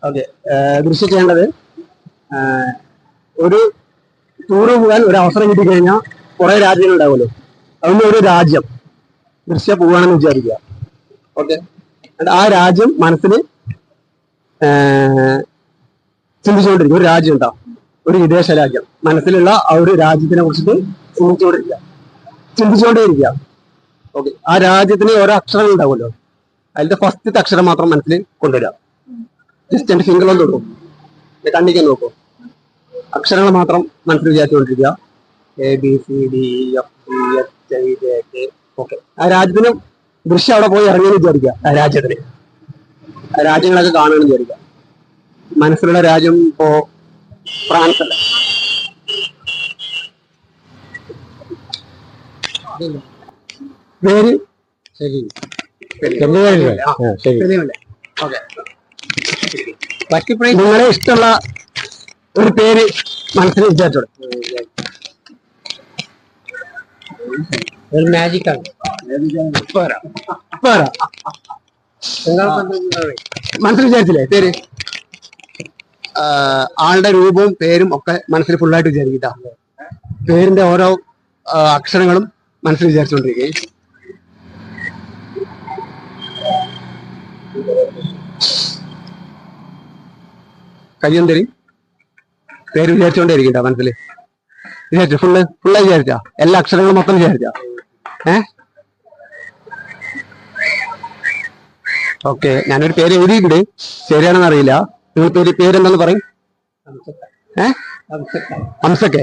Okay. ദൃശ്യം ചെയ്യേണ്ടത് ഒരു ടൂറ് പോകാൻ ഒരു അവസരം കിട്ടിക്കഴിഞ്ഞാൽ കുറെ രാജ്യങ്ങൾ ഉണ്ടാവുമല്ലോ. അതിന് ഒരു രാജ്യം ദൃശ്യ പോവുകയാണെന്ന് വിചാരിക്കുക. ഓക്കെ. ആ രാജ്യം മനസ്സിൽ ചിന്തിച്ചുകൊണ്ടിരിക്കും. ഒരു രാജ്യം ഉണ്ടാവും, ഒരു വിദേശ രാജ്യം. മനസ്സിലുള്ള ആ ഒരു രാജ്യത്തിനെ കുറിച്ചിട്ട് ചിന്തിച്ചുകൊണ്ടേയിരിക്കുക. ഓക്കെ. ആ രാജ്യത്തിന് ഓരോ അക്ഷരങ്ങൾ ഉണ്ടാവുമല്ലോ. അതിന്റെ ഫസ്റ്റത്തെ അക്ഷരം മാത്രം മനസ്സിൽ കൊണ്ടുവരിക. ജസ്റ്റ് എന്റെ ഫിംഗറിലും തൊടും, കണ്ണിക്കാൻ നോക്കും. അക്ഷരങ്ങൾ മാത്രം മനസ്സിൽ വിചാരിച്ചുകൊണ്ടിരിക്കുക. ABCDEFGHIJK. ഓക്കെ. ആ രാജ്യത്തിന് ദൃശ്യം അവിടെ പോയി ഇറങ്ങിയെന്ന് വിചാരിക്കുക. ആ രാജ്യത്തിന് ആ രാജ്യങ്ങളൊക്കെ കാണുകയെന്ന് വിചാരിക്കുക. മനസ്സിലുള്ള രാജ്യം ഇപ്പോ ഫ്രാൻസ് അല്ല. പേര് ശരി. നിങ്ങളെ ഇഷ്ടമുള്ള ഒരു പേര് മനസ്സിൽ വിചാരിച്ചോളൂ. മാജിക്കാണ്. മനസ്സിൽ വിചാരിച്ചില്ലേ പേര്? ആളുടെ രൂപവും പേരും ഒക്കെ മനസ്സിൽ ഫുള്ളായിട്ട് വിചാരിക്കട്ട. പേരിന്റെ ഓരോ അക്ഷരങ്ങളും മനസ്സിൽ വിചാരിച്ചുകൊണ്ടിരിക്കുകയും കഴിയും തരും. പേര് വിചാരിച്ചുകൊണ്ടേയിരിക്കട്ട. മനസ്സിൽ വിചാരിച്ചു ഫുള്ളായി വിചാരിച്ചാ? എല്ലാ അക്ഷരങ്ങളും മൊത്തം വിചാരിച്ചാ? ഓക്കെ. ഞാനൊരു പേര് എഴുതിയിട്ടുണ്ട്, ശരിയാണെന്ന് അറിയില്ല. നിങ്ങൾ പേരെന്താന്ന് പറയും? ഹംസക്കെ.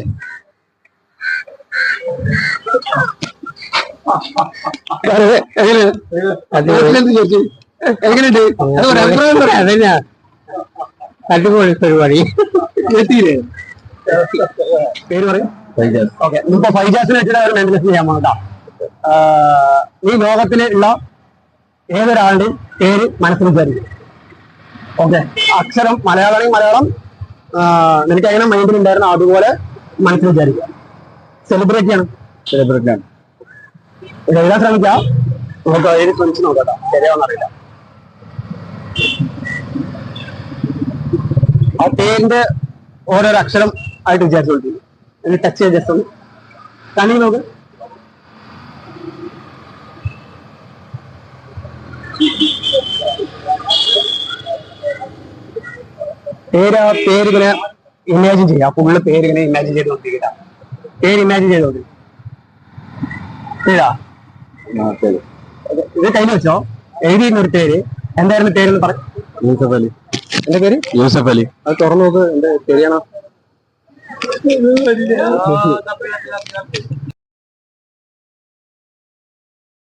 എങ്ങനെയുണ്ട്? അടിപൊളി പരിപാടി. എത്തിയില്ലേ? പേര് പറയും. ഓക്കെ. ഇപ്പൊ ഫൈജാസിനെ വെച്ചിട്ട് ഒരു മെന്റലിസ്റ്റ് ചെയ്യാൻ പോകണ്ട. ഈ ലോകത്തിലുള്ള ഏതൊരാളുടെയും പേര് മനസ്സിൽ വിചാരിക്കും. ഓക്കെ. അക്ഷരം മലയാളമാണെങ്കിൽ മലയാളം നിനക്ക് എങ്ങനെ മൈൻഡിൽ ഉണ്ടായിരുന്നു അതുപോലെ മനസ്സിൽ വിചാരിക്കുക. സെലിബ്രിറ്റി ആണ്. എഴുതാൻ ശ്രമിക്കാം. നമുക്ക് എഴുതി ശ്രമിച്ച് നോക്കട്ടോ, ശരിയാവെന്ന് അറിയില്ല. ആ പേരിന്റെ ഓരോരോ അക്ഷരം ആയിട്ട് വിചാരിച്ചോണ്ടിരിക്കും. എന്നിട്ട് ടച്ച് ചെയ്ത് ജസ്റ്റ് ഒന്ന് കണ്ണി നോക്ക്. പേരിങ്ങനെ ഇമാജിൻ ചെയ്യാം. ഫുള്ള് പേരിങ്ങനെ ഇമാജിൻ ചെയ്ത് നോക്കിയിട്ടാ. പേര് ഇമാജിൻ ചെയ്ത് നോക്കി. ഇത് കയ്യിൽ വെച്ചോ. എഴുതിയിരുന്ന ഒരു പേര്. എന്തായിരുന്നു പേരെന്ന് പറ. യൂസഫ് അലി. എന്റെ പേര് യൂസഫ് അലി. അത് തുറന്നു നോക്ക്. എന്റെ ശരിയാണോ?